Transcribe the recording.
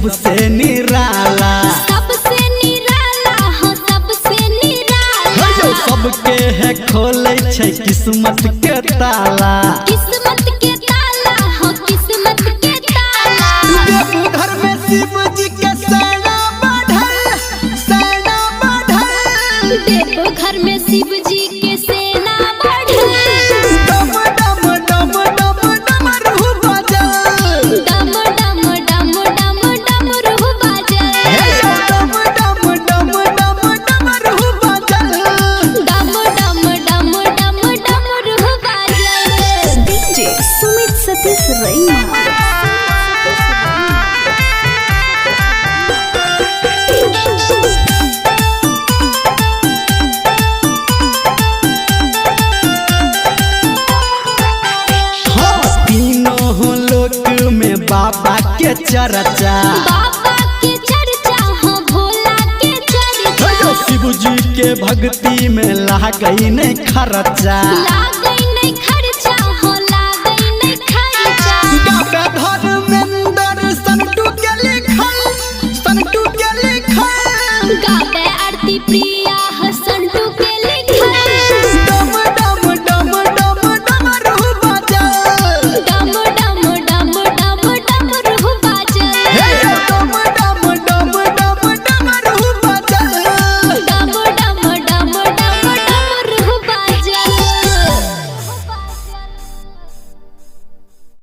सबसे निराला, सबसे निराला हो सबसे निराला। सबके है खोले छै किस्मत के ताला, किस्मत के ताला हो किस्मत के ताला। देवघर में शिव जी के सेना बढ़ल, सेना बढ़ल। देवघर में शिव जी के सेना बढ़ल। डम डम डम डम डमरू बजल, डम डम डम डम डमरू बजल। डम डम डम डम डमरू बजल। डम डम डम डम डमरू बजल। डीजे सुमित सतीश रैना। बाबा के चर्चा, बाबा के चर्चा हो भोला के चर्चा। शिव जी के भक्ति में लागई नहीं खर्चा, लागई नहीं खर्चा हो लागई नहीं खर्चा। गावे धर्मेंद्र संतू के लिखल, संतू के लिखल। गावे